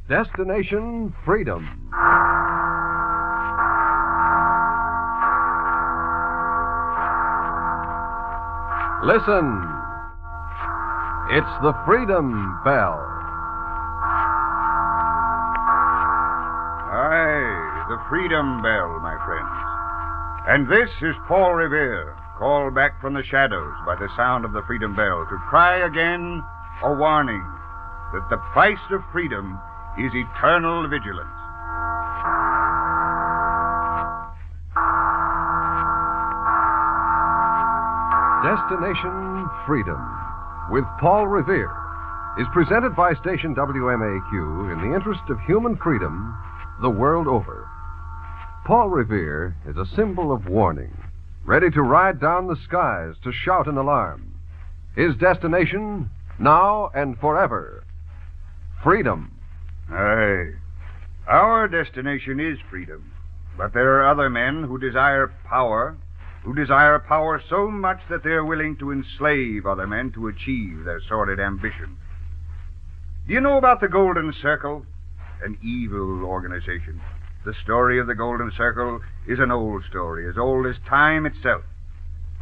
Destination Freedom. Listen. It's the Freedom Bell. Aye, the Freedom Bell, my friends. And this is Paul Revere, called back from the shadows by the sound of the Freedom Bell to cry again a warning that the price of freedom is eternal vigilance. Destination Freedom with Paul Revere is presented by station WMAQ in the interest of human freedom the world over. Paul Revere is a symbol of warning, ready to ride down the skies to shout an alarm. His destination, now and forever, freedom. Aye, our destination is freedom, but there are other men who desire power so much that they're willing to enslave other men to achieve their sordid ambition. Do you know about the Golden Circle? An evil organization. The story of the Golden Circle is an old story, as old as time itself,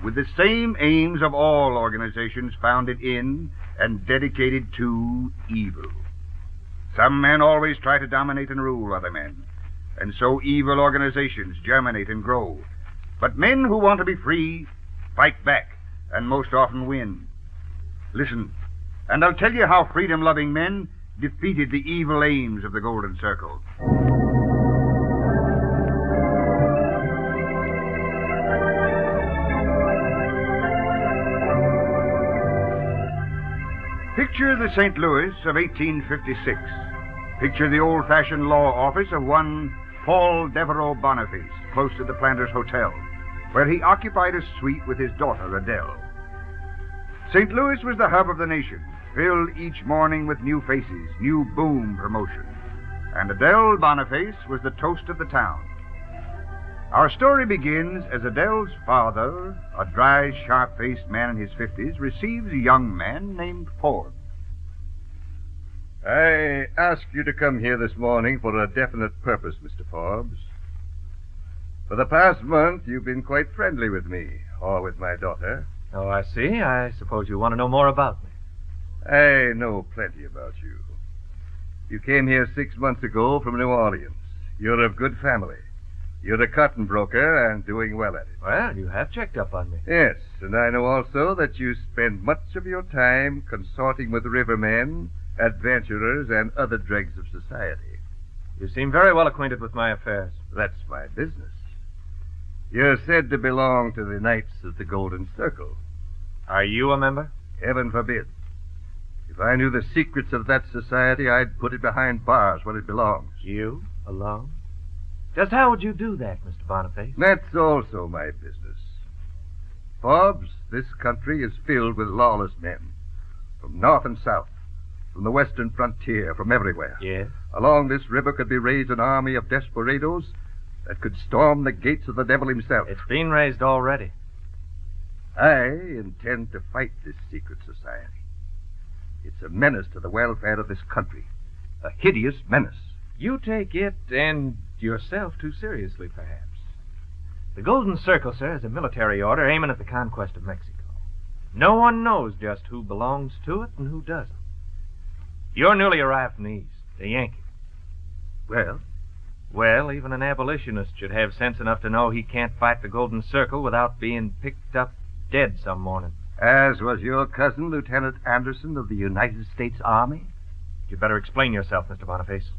with the same aims of all organizations founded in and dedicated to evil. Some men always try to dominate and rule other men, and so evil organizations germinate and grow. But men who want to be free fight back, and most often win. Listen, and I'll tell you how freedom-loving men defeated the evil aims of the Golden Circle. Picture the St. Louis of 1856. Picture the old-fashioned law office of one Paul Devereaux Boniface, close to the Planters Hotel, where he occupied a suite with his daughter, Adele. St. Louis was the hub of the nation, filled each morning with new faces, new boom promotion. And Adele Boniface was the toast of the town. Our story begins as Adele's father, a dry, sharp-faced man in his 50s, receives a young man named Forbes. I asked you to come here this morning for a definite purpose, Mr. Forbes. For the past month, you've been quite friendly with me, or with my daughter. Oh, I see. I suppose you want to know more about me. I know plenty about you. You came here 6 months ago from New Orleans. You're of good family. You're a cotton broker and doing well at it. Well, you have checked up on me. Yes, and I know also that you spend much of your time consorting with rivermen, adventurers, and other dregs of society. You seem very well acquainted with my affairs. That's my business. You're said to belong to the Knights of the Golden Circle. Are you a member? Heaven forbid. If I knew the secrets of that society, I'd put it behind bars where it belongs. You? Alone? Just how would you do that, Mr. Boniface? That's also my business. Forbes, this country is filled with lawless men. From north and south, from the western frontier, from everywhere. Yes? Along this river could be raised an army of desperados that could storm the gates of the devil himself. It's been raised already. I intend to fight this secret society. It's a menace to the welfare of this country. A hideous menace. You take it and yourself too seriously, perhaps. The Golden Circle, sir, is a military order aiming at the conquest of Mexico. No one knows just who belongs to it and who doesn't. You're newly arrived from the East, a Yankee. Well? Well, even an abolitionist should have sense enough to know he can't fight the Golden Circle without being picked up dead some morning. As was your cousin, Lieutenant Anderson of the United States Army? You'd better explain yourself, Mr. Boniface.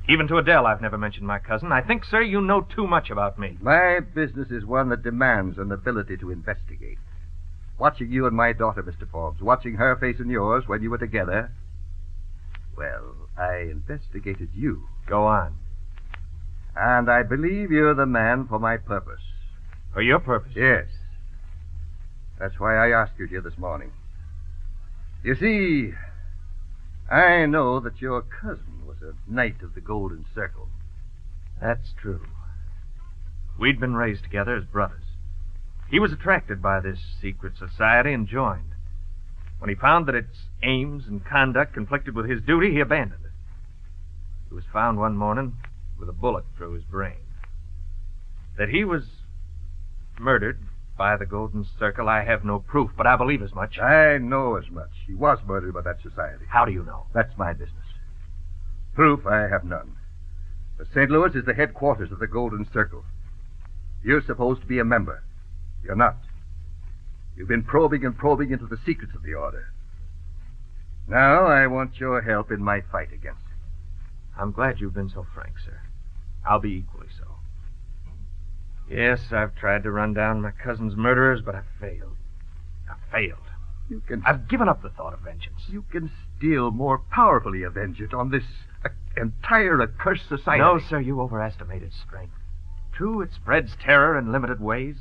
Even to Adele, I've never mentioned my cousin. I think, sir, you know too much about me. My business is one that demands an ability to investigate. Watching you and my daughter, Mr. Forbes, watching her facing yours when you were together, well, I investigated you. Go on. And I believe you're the man for my purpose. For your purpose? Yes. That's why I asked you here this morning. You see, I know that your cousin was a knight of the Golden Circle. That's true. We'd been raised together as brothers. He was attracted by this secret society and joined. When he found that its aims and conduct conflicted with his duty, he abandoned it. He was found one morning with a bullet through his brain. That he was murdered by the Golden Circle, I have no proof, but I believe as much. I know as much. He was murdered by that society. How do you know? That's my business. Proof, I have none. But St. Louis is the headquarters of the Golden Circle. You're supposed to be a member. You're not. You've been probing and probing into the secrets of the order. Now I want your help in my fight against it. I'm glad you've been so frank, sir. I'll be equally so. Yes, I've tried to run down my cousin's murderers, but I've failed. I've given up the thought of vengeance. You can still more powerfully avenge it on this entire accursed society. No, sir, you overestimate its strength. True, it spreads terror in limited ways.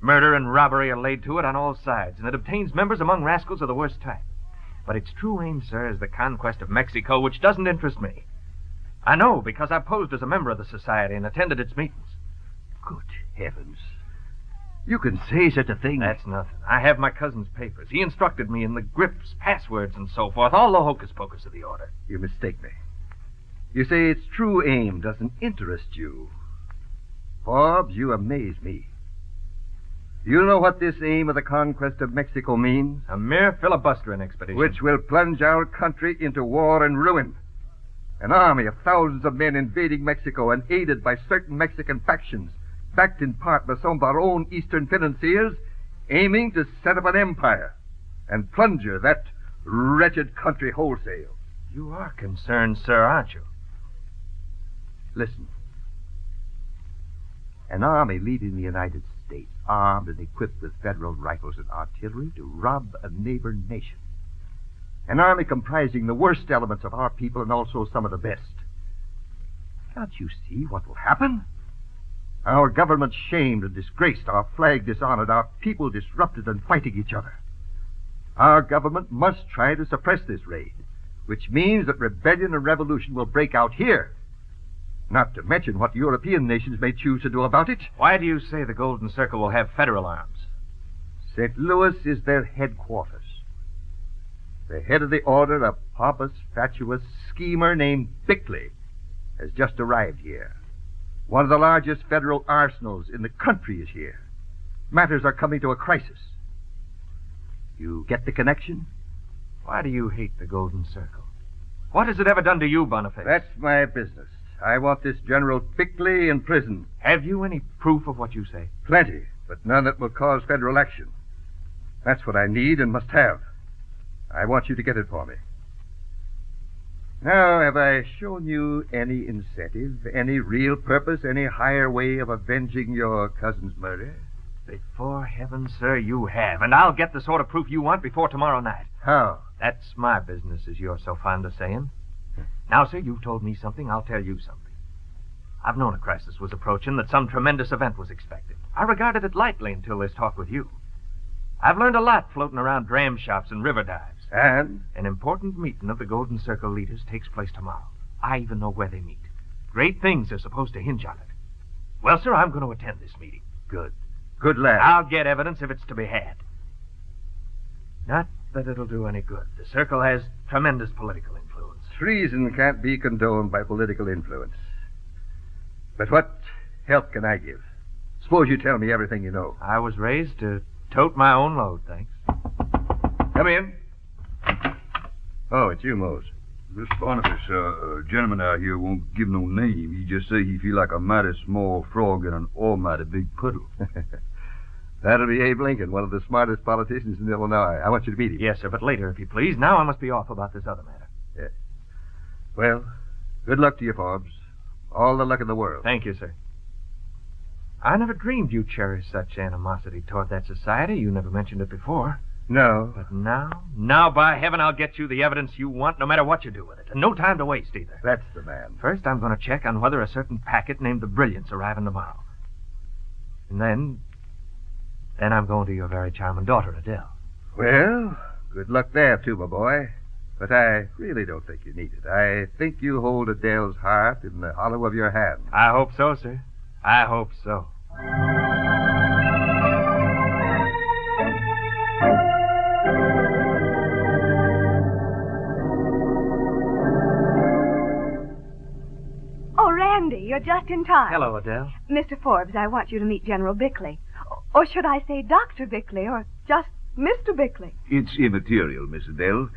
Murder and robbery are laid to it on all sides, and it obtains members among rascals of the worst type. But its true aim, sir, is the conquest of Mexico, which doesn't interest me. I know, because I posed as a member of the society and attended its meetings. Good heavens. You can say such a thing. That's nothing. I have my cousin's papers. He instructed me in the grips, passwords, and so forth, all the hocus-pocus of the order. You mistake me. You say its true aim doesn't interest you. Forbes, you amaze me. You know what this aim of the conquest of Mexico means? A mere filibustering expedition. Which will plunge our country into war and ruin. An army of thousands of men invading Mexico and aided by certain Mexican factions, backed in part by some of our own eastern financiers, aiming to set up an empire and plunder that wretched country wholesale. You are concerned, sir, aren't you? Listen. An army leaving the United States, armed and equipped with federal rifles and artillery to rob a neighbor nation. An army comprising the worst elements of our people and also some of the best. Can't you see what will happen? Our government shamed and disgraced, our flag dishonored, our people disrupted and fighting each other. Our government must try to suppress this raid, which means that rebellion and revolution will break out here. Not to mention what European nations may choose to do about it. Why do you say the Golden Circle will have federal arms? St. Louis is their headquarters. The head of the order, a pompous, fatuous schemer named Bickley, has just arrived here. One of the largest federal arsenals in the country is here. Matters are coming to a crisis. You get the connection? Why do you hate the Golden Circle? What has it ever done to you, Boniface? That's my business. I want this General Bickley in prison. Have you any proof of what you say? Plenty, but none that will cause federal action. That's what I need and must have. I want you to get it for me. Now, have I shown you any incentive, any real purpose, any higher way of avenging your cousin's murder? Before heaven, sir, you have. And I'll get the sort of proof you want before tomorrow night. How? That's my business, as you're so fond of saying. Now, sir, you've told me something, I'll tell you something. I've known a crisis was approaching, that some tremendous event was expected. I regarded it lightly until this talk with you. I've learned a lot floating around dram shops and river dives. And? An important meeting of the Golden Circle leaders takes place tomorrow. I even know where they meet. Great things are supposed to hinge on it. Well, sir, I'm going to attend this meeting. Good. Good lad. I'll get evidence if it's to be had. Not that it'll do any good. The Circle has tremendous political influence. Treason can't be condoned by political influence. But what help can I give? Suppose you tell me everything you know. I was raised to tote my own load, thanks. Come in. Oh, it's you, Mose. This Boniface, gentleman out here won't give no name. He just say he feel like a mighty small frog in an almighty big puddle. That'll be Abe Lincoln, one of the smartest politicians in Illinois. I want you to meet him. Yes, sir, but later, if you please. Now I must be off about this other matter. Yes. Well, good luck to you, Forbes. All the luck in the world. Thank you, sir. I never dreamed you cherished such animosity toward that society. You never mentioned it before. No. But now, by heaven, I'll get you the evidence you want, no matter what you do with it. And no time to waste, either. That's the man. First, I'm going to check on whether a certain packet named the Brilliant's arriving tomorrow. And then I'm going to your very charming daughter, Adele. Well, good luck there, too, my boy. But I really don't think you need it. I think you hold Adele's heart in the hollow of your hand. I hope so, sir. I hope so. Randy, you're just in time. Hello, Adele. Mr. Forbes, I want you to meet General Bickley. Or should I say Dr. Bickley, or just Mr. Bickley? It's immaterial, Miss Adele.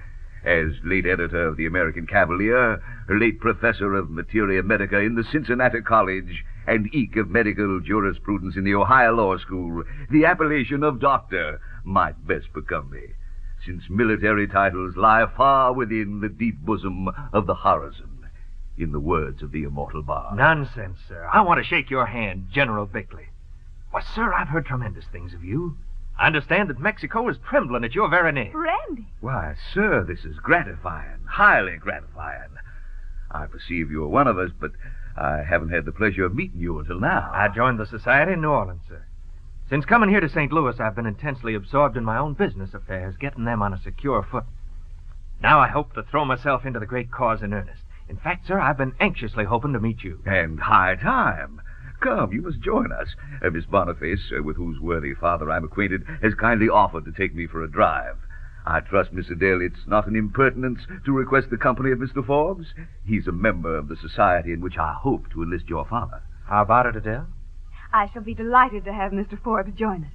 As late editor of the American Cavalier, late professor of materia medica in the Cincinnati College, and eke of medical jurisprudence in the Ohio Law School, the appellation of doctor might best become me, since military titles lie far within the deep bosom of the horizon, in the words of the immortal bard. Nonsense, sir. I want to shake your hand, General Bickley. Why, sir, I've heard tremendous things of you. I understand that Mexico is trembling at your very name. Randy. Why, sir, this is gratifying, highly gratifying. I perceive you're one of us, but I haven't had the pleasure of meeting you until now. I joined the society in New Orleans, sir. Since coming here to St. Louis, I've been intensely absorbed in my own business affairs, getting them on a secure foot. Now I hope to throw myself into the great cause in earnest. In fact, sir, I've been anxiously hoping to meet you. And high time. Come, you must join us. Miss Boniface, with whose worthy father I'm acquainted, has kindly offered to take me for a drive. I trust, Miss Adele, it's not an impertinence to request the company of Mr. Forbes. He's a member of the society in which I hope to enlist your father. How about it, Adele? I shall be delighted to have Mr. Forbes join us.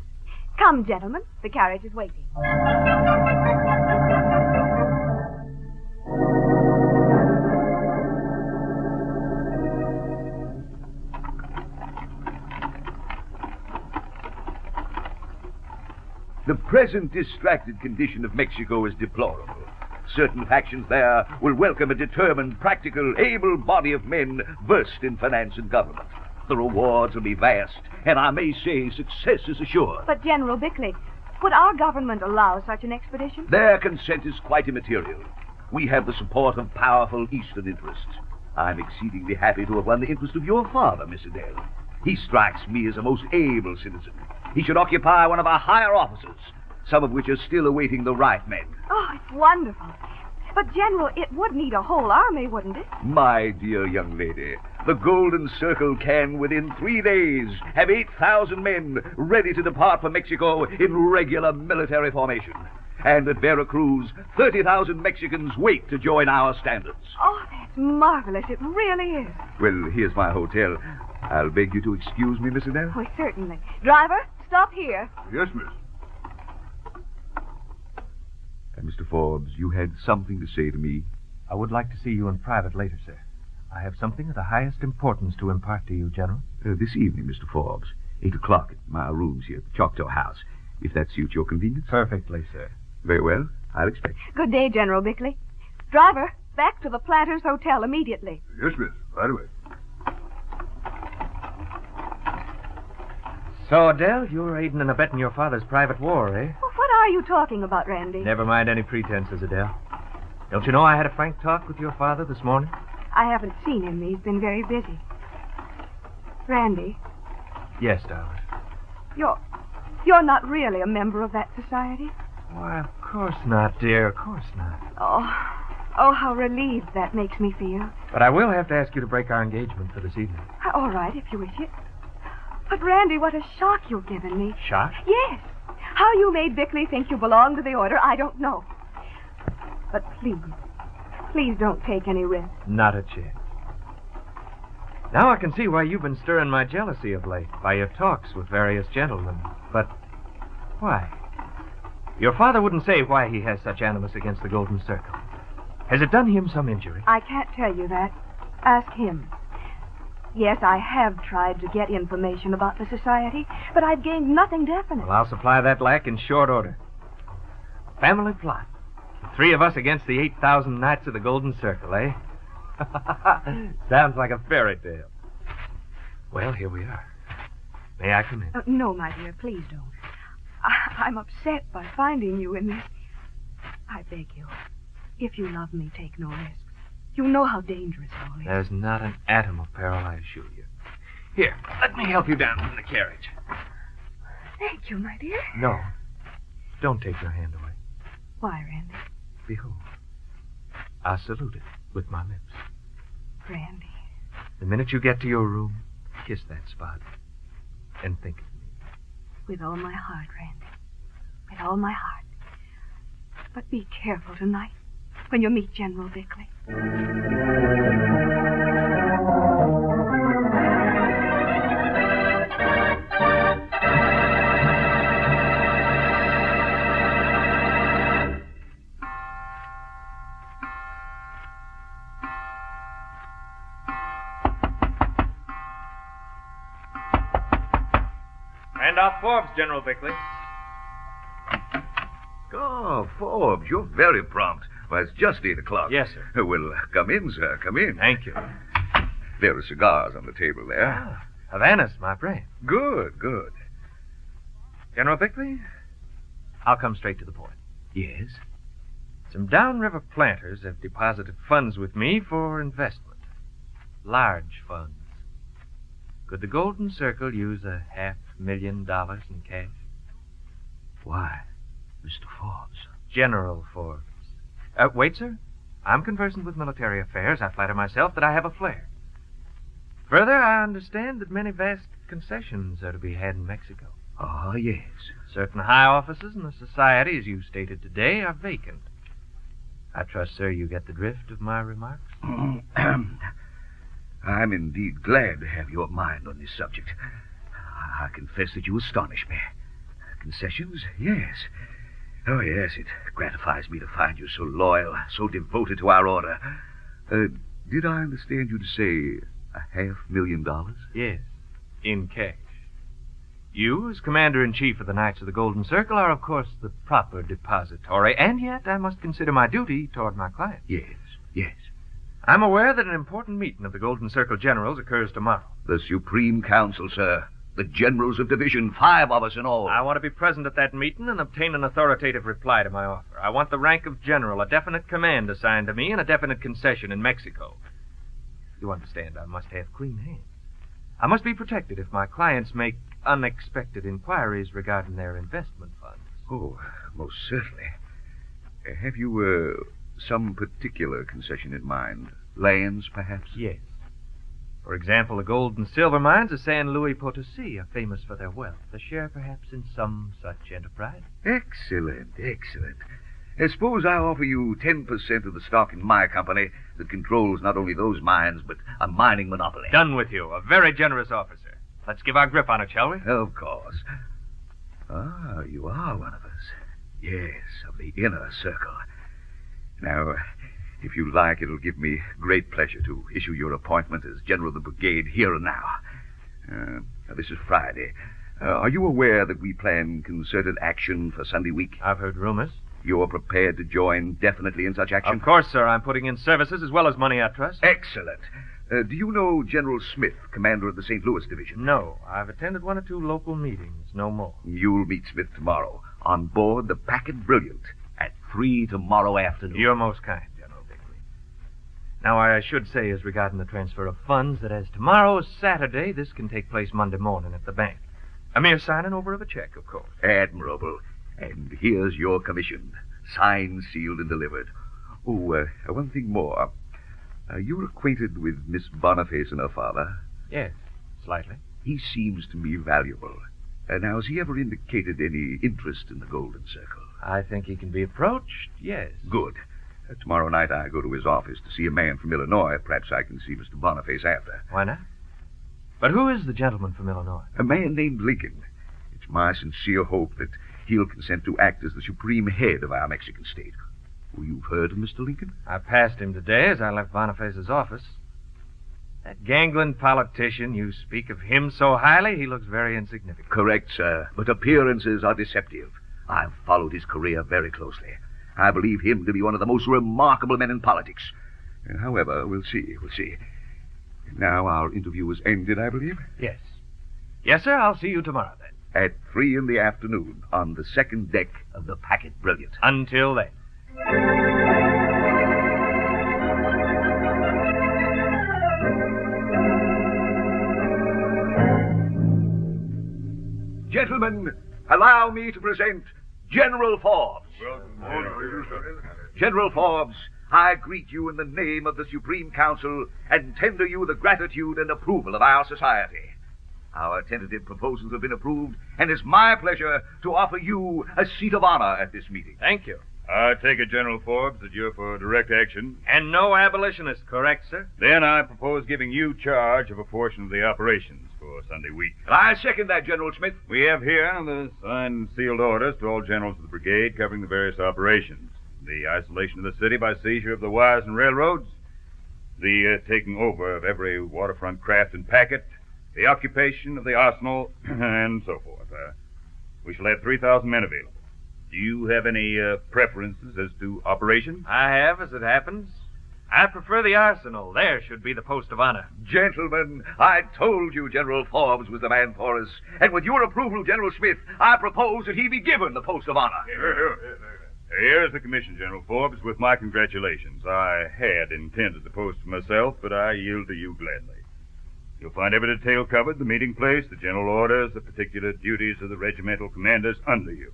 Come, gentlemen. The carriage is waiting. The present distracted condition of Mexico is deplorable. Certain factions there will welcome a determined, practical, able body of men versed in finance and government. The rewards will be vast, and I may say success is assured. But, General Bickley, would our government allow such an expedition? Their consent is quite immaterial. We have the support of powerful Eastern interests. I'm exceedingly happy to have won the interest of your father, Miss Adele. He strikes me as a most able citizen. He should occupy one of our higher offices, some of which are still awaiting the right men. Oh, it's wonderful. But, General, it would need a whole army, wouldn't it? My dear young lady, the Golden Circle can, within 3 days, have 8,000 men ready to depart for Mexico in regular military formation. And at Veracruz, 30,000 Mexicans wait to join our standards. Oh, that's marvelous. It really is. Well, here's my hotel. I'll beg you to excuse me, Miss Adele. Oh, certainly. Driver, stop here. Yes, miss. Mr. Forbes, you had something to say to me. I would like to see you in private later, sir. I have something of the highest importance to impart to you, General. This evening, Mr. Forbes. 8 o'clock at my rooms here at the Choctaw House, if that suits your convenience. Perfectly, sir. Very well. I'll expect you. Good day, General Bickley. Driver, back to the Planters Hotel immediately. Yes, miss. Right away. So, Adele, you're aiding and abetting your father's private war, eh? Well, what are you talking about, Randy? Never mind any pretenses, Adele. Don't you know I had a frank talk with your father this morning? I haven't seen him. He's been very busy. Randy, Yes, darling. you're not really a member of that society? Why, of course not, dear. Of course not. Oh, how relieved that makes me feel. But I will have to ask you to break our engagement for this evening. All right, if you wish it. But, Randy, what a shock you've given me. Shock? Yes. How you made Bickley think you belonged to the order, I don't know. But please don't take any risk. Not a chance. Now I can see why you've been stirring my jealousy of late by your talks with various gentlemen. But why? Your father wouldn't say why he has such animus against the Golden Circle. Has it done him some injury? I can't tell you that. Ask him. Yes, I have tried to get information about the society, but I've gained nothing definite. Well, I'll supply that lack in short order. Family plot. The 3 of us against the 8,000 Knights of the Golden Circle, eh? Sounds like a fairy tale. Well, here we are. May I come in? No, my dear, please don't. I'm upset by finding you in this. I beg you, if you love me, take no risks. You know how dangerous all is. There's not an atom of peril, I assure you. Here, let me help you down from the carriage. Thank you, my dear. No. Don't take your hand away. Why, Randy? Behold. I salute it with my lips. Randy. The minute you get to your room, kiss that spot and think of me. With all my heart, Randy. With all my heart. But be careful tonight when you meet General Bickley. hand out Forbes, General Bickley. Oh, Forbes, you're very prompt. Well, it's just 8 o'clock. Yes, sir. Well, come in, sir. Come in. Thank you. There are cigars on the table there. Ah, Havana's my friend. Good, good. General Bickley, I'll come straight to the point. Yes? Some downriver planters have deposited funds with me for investment. Large funds. Could the Golden Circle use $500,000 in cash? Why, Mr. Forbes? General Forbes. Wait, sir. I'm conversant with military affairs. I flatter myself that I have a flair. Further, I understand that many vast concessions are to be had in Mexico. Ah, yes. Certain high offices in the society, as you stated today, are vacant. I trust, sir, you get the drift of my remarks? I'm indeed glad to have your mind on this subject. I confess that you astonish me. Concessions? Yes. Oh, yes, it gratifies me to find you so loyal, so devoted to our order. Did I understand you to say $500,000? Yes, in cash. You, as Commander-in-Chief of the Knights of the Golden Circle, are, of course, the proper depository, and yet I must consider my duty toward my client. Yes, yes. I'm aware that an important meeting of the Golden Circle generals occurs tomorrow. The Supreme Council, sir. The generals of division, 5 of us in all. I want to be present at that meeting and obtain an authoritative reply to my offer. I want the rank of general, a definite command assigned to me, and a definite concession in Mexico. You understand, I must have clean hands. I must be protected if my clients make unexpected inquiries regarding their investment funds. Oh, most certainly. Have you, some particular concession in mind? Lands, perhaps? Yes. For example, the gold and silver mines of San Luis Potosi are famous for their wealth. A share, perhaps, in some such enterprise? Excellent, excellent. Suppose I offer you 10% of the stock in my company that controls not only those mines, but a mining monopoly. Done with you. A very generous officer. Let's give our grip on it, shall we? Of course. Ah, you are one of us. Yes, of the inner circle. Now, if you like, it'll give me great pleasure to issue your appointment as General of the Brigade here and now. This is Friday. Are you aware that we plan concerted action for Sunday week? I've heard rumors. You're prepared to join definitely in such action? Of course, sir. I'm putting in services as well as money, I trust. Excellent. Do you know General Smith, commander of the St. Louis Division? No. I've attended 1 or 2 local meetings, no more. You'll meet Smith tomorrow on board the Packet Brilliant at 3 tomorrow afternoon. You're most kind, General Bickley. Now, I should say, as regarding the transfer of funds, that as tomorrow is Saturday, this can take place Monday morning at the bank. A mere signing over of a check, of course. Admirable. And here's your commission. Signed, sealed, and delivered. Oh, one thing more. You're acquainted with Miss Boniface and her father? Yes, slightly. He seems to me valuable. Now, has he ever indicated any interest in the Golden Circle? I think he can be approached, yes. Good. Tomorrow night I go to his office to see a man from Illinois. Perhaps I can see Mr. Boniface after. Why not? But who is the gentleman from Illinois? A man named Lincoln. It's my sincere hope that he'll consent to act as the supreme head of our Mexican state. Well, you've heard of Mr. Lincoln? I passed him today as I left Boniface's office. That gangling politician, you speak of him so highly, he looks very insignificant. Correct, sir. But appearances are deceptive. I've followed his career very closely. I believe him to be one of the most remarkable men in politics. However, we'll see. Now our interview is ended, I believe? Yes. Yes, sir. I'll see you tomorrow, then. At 3 in the afternoon on the second deck of the Packet Brilliant. Until then. Gentlemen, allow me to present General Forbes. General Forbes, I greet you in the name of the Supreme Council and tender you the gratitude and approval of our society. Our tentative proposals have been approved, and it's my pleasure to offer you a seat of honor at this meeting. Thank you. I take it, General Forbes, that you're for direct action. And no abolitionist, correct, sir? Then I propose giving you charge of a portion of the operations for Sunday week. I second that, General Smith. We have here the signed and sealed orders to all generals of the brigade covering the various operations. The isolation of the city by seizure of the wires and railroads, the taking over of every waterfront craft and packet, the occupation of the arsenal, and so forth. We shall have 3,000 men available. Do you have any preferences as to operation? I have, as it happens. I prefer the arsenal. There should be the post of honor. Gentlemen, I told you General Forbes was the man for us. And with your approval, General Smith, I propose that he be given the post of honor. Here's the commission, General Forbes, with my congratulations. I had intended the post for myself, but I yield to you gladly. You'll find every detail covered, the meeting place, the general orders, the particular duties of the regimental commanders under you.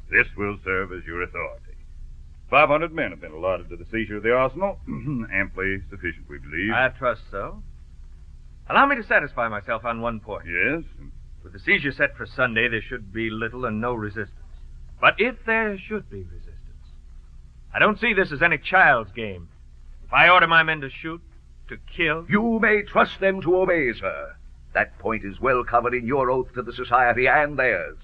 This will serve as your authority. 500 men have been allotted to the seizure of the arsenal. Amply sufficient, we believe. I trust so. Allow me to satisfy myself on one point. Yes? With the seizure set for Sunday, there should be little and no resistance. But if there should be resistance, I don't see this as any child's game. If I order my men to shoot, to kill... You may trust them to obey, sir. That point is well covered in your oath to the society and theirs.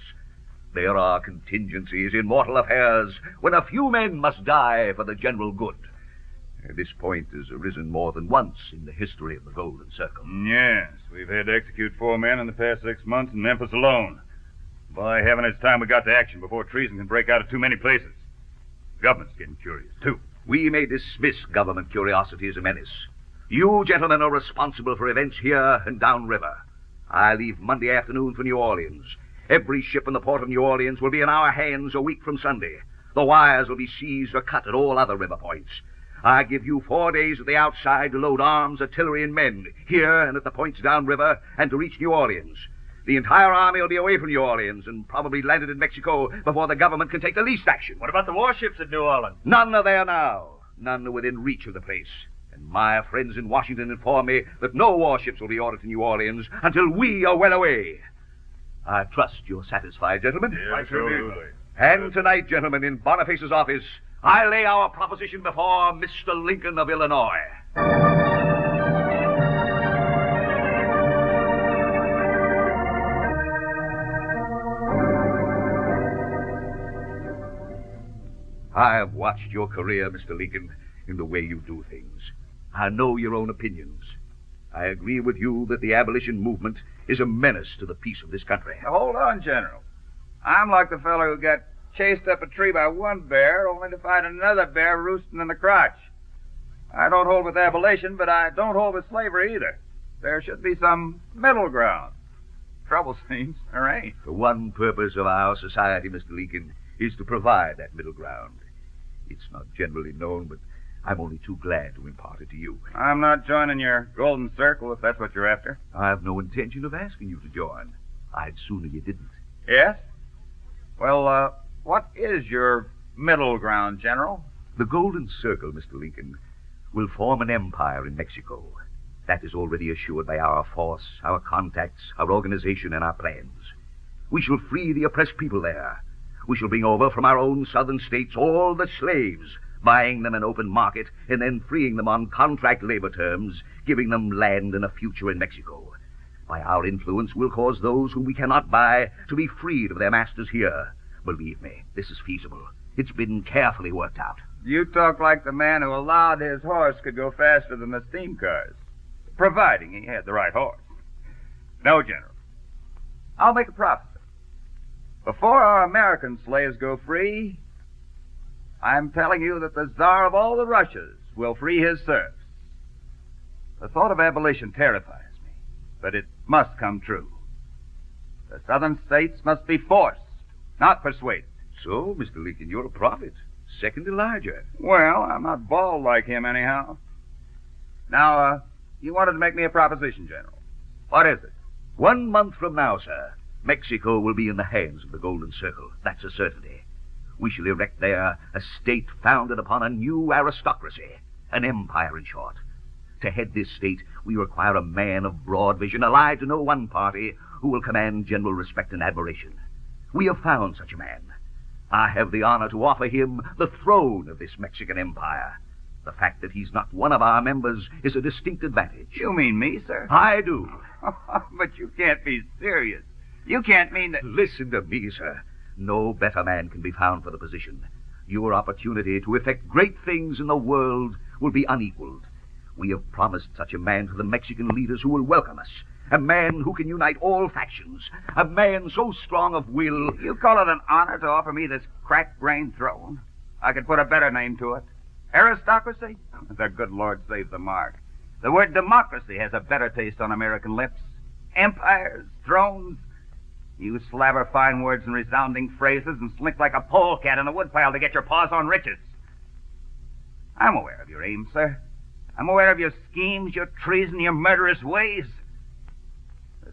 There are contingencies in mortal affairs when a few men must die for the general good. This point has arisen more than once in the history of the Golden Circle. Yes, we've had to execute 4 men in the past 6 months in Memphis alone. By heaven, it's time we got to action before treason can break out of too many places. The government's getting curious, too. We may dismiss government curiosity as a menace. You gentlemen are responsible for events here and downriver. I leave Monday afternoon for New Orleans. Every ship in the port of New Orleans will be in our hands a week from Sunday. The wires will be seized or cut at all other river points. I give you 4 days at the outside to load arms, artillery, and men, here and at the points downriver, and to reach New Orleans. The entire army will be away from New Orleans and probably landed in Mexico before the government can take the least action. What about the warships at New Orleans? None are there now. None are within reach of the place. And my friends in Washington inform me that no warships will be ordered to New Orleans until we are well away. I trust you're satisfied, gentlemen. Yes, absolutely. And tonight, gentlemen, in Boniface's office, I lay our proposition before Mr. Lincoln of Illinois. I have watched your career, Mr. Lincoln, in the way you do things. I know your own opinions. I agree with you that the abolition movement is a menace to the peace of this country. Now, hold on, General. I'm like the fellow who got chased up a tree by one bear only to find another bear roosting in the crotch. I don't hold with abolition, but I don't hold with slavery either. There should be some middle ground. Trouble seems there ain't. The one purpose of our society, Mr. Lincoln, is to provide that middle ground. It's not generally known, but I'm only too glad to impart it to you. I'm not joining your golden circle if that's what you're after. I have no intention of asking you to join. I'd sooner you didn't. Yes? Well, what is your middle ground, General? The Golden Circle, Mr. Lincoln, will form an empire in Mexico. That is already assured by our force, our contacts, our organization, and our plans. We shall free the oppressed people there. We shall bring over from our own southern states all the slaves, buying them an open market, and then freeing them on contract labor terms, giving them land and a future in Mexico. By our influence, we'll cause those whom we cannot buy to be freed of their masters here. Believe me, this is feasible. It's been carefully worked out. You talk like the man who allowed his horse could go faster than the steam cars, providing he had the right horse. No, General. I'll make a prophecy. Before our American slaves go free, I'm telling you that the Tsar of all the Russias will free his serfs. The thought of abolition terrifies me, but it must come true. The southern states must be forced, not persuaded. So, Mr. Lincoln, you're a prophet. Second Elijah. Well, I'm not bald like him anyhow. Now, you wanted to make me a proposition, General. What is it? 1 month from now, sir, Mexico will be in the hands of the Golden Circle. That's a certainty. We shall erect there a state founded upon a new aristocracy, an empire, in short. To head this state, we require a man of broad vision, allied to no one party, who will command general respect and admiration. We have found such a man. I have the honor to offer him the throne of this Mexican empire. The fact that he's not one of our members is a distinct advantage. You mean me, sir? I do. But you can't be serious. You can't mean that... Listen to me, sir. No better man can be found for the position. Your opportunity to effect great things in the world will be unequaled. We have promised such a man to the Mexican leaders who will welcome us, A man who can unite all factions. A man so strong of will. You call it an honor to offer me this crack-brained throne? I could put a better name to it. Aristocracy? The good Lord save the mark. The word democracy has a better taste on American lips. Empires, thrones. You slaver fine words and resounding phrases and slink like a polecat in a woodpile to get your paws on riches. I'm aware of your aims, sir. I'm aware of your schemes, your treason, your murderous ways.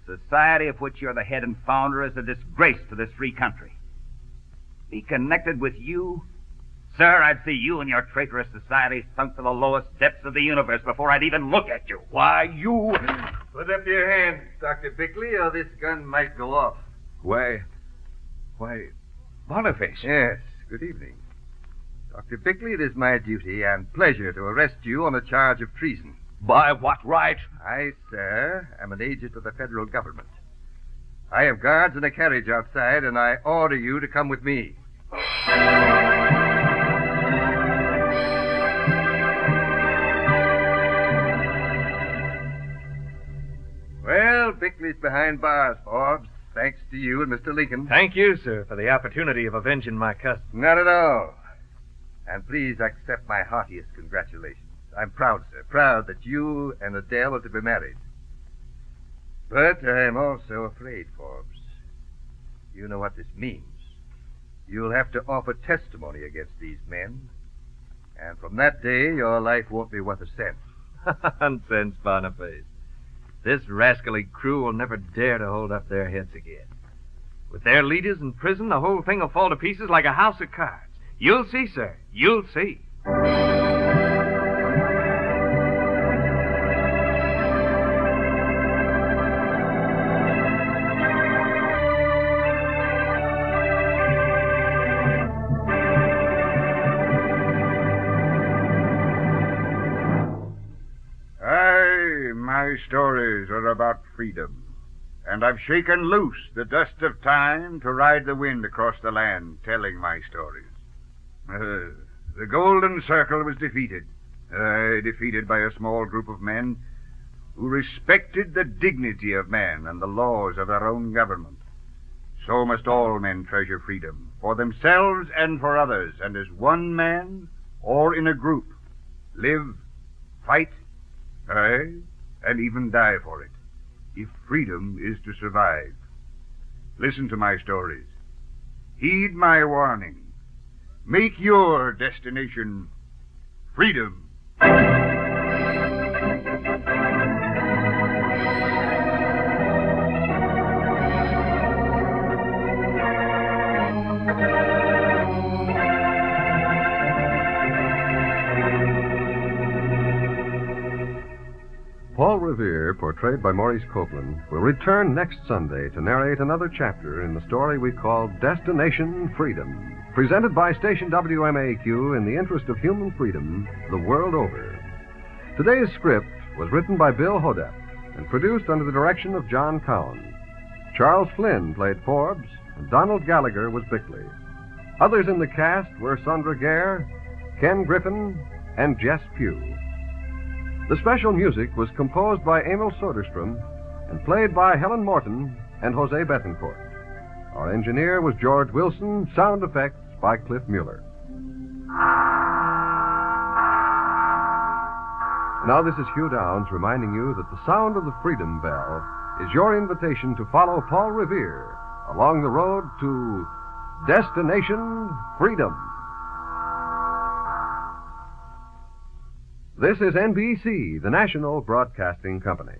The society of which you're the head and founder is a disgrace to this free country. Be connected with you? Sir, I'd see you and your traitorous society sunk to the lowest depths of the universe before I'd even look at you. Why, you... Put up your hands, Dr. Bickley, or this gun might go off. Why, Boniface. Yes, good evening. Dr. Bickley, it is my duty and pleasure to arrest you on a charge of treason. By what right? I, sir, am an agent of the federal government. I have guards in a carriage outside, and I order you to come with me. Well, Bickley's behind bars, Forbes. Thanks to you and Mr. Lincoln. Thank you, sir, for the opportunity of avenging my cousin. Not at all. And please accept my heartiest congratulations. I'm proud, sir, proud that you and Adele are to be married. But I'm also afraid, Forbes. You know what this means. You'll have to offer testimony against these men. And from that day, your life won't be worth a cent. Nonsense, Boniface. This rascally crew will never dare to hold up their heads again. With their leaders in prison, the whole thing will fall to pieces like a house of cards. You'll see, sir. You'll see. My stories are about freedom, and I've shaken loose the dust of time to ride the wind across the land telling my stories. The Golden Circle was defeated. Defeated by a small group of men who respected the dignity of man and the laws of their own government. So must all men treasure freedom, for themselves and for others, and as one man or in a group. Live, fight, and even die for it, if freedom is to survive. Listen to my stories. Heed my warning. Make your destination freedom. Paul Revere, portrayed by Maurice Copeland, will return next Sunday to narrate another chapter in the story we call Destination Freedom, presented by station WMAQ in the interest of human freedom the world over. Today's script was written by Bill Hodep and produced under the direction of John Cowan. Charles Flynn played Forbes, and Donald Gallagher was Bickley. Others in the cast were Sandra Gare, Ken Griffin, and Jess Pugh. The special music was composed by Emil Soderstrom and played by Helen Morton and Jose Betancourt. Our engineer was George Wilson, sound effects by Cliff Mueller. Now this is Hugh Downs reminding you that the sound of the Freedom Bell is your invitation to follow Paul Revere along the road to Destination Freedom. This is NBC, the national broadcasting company.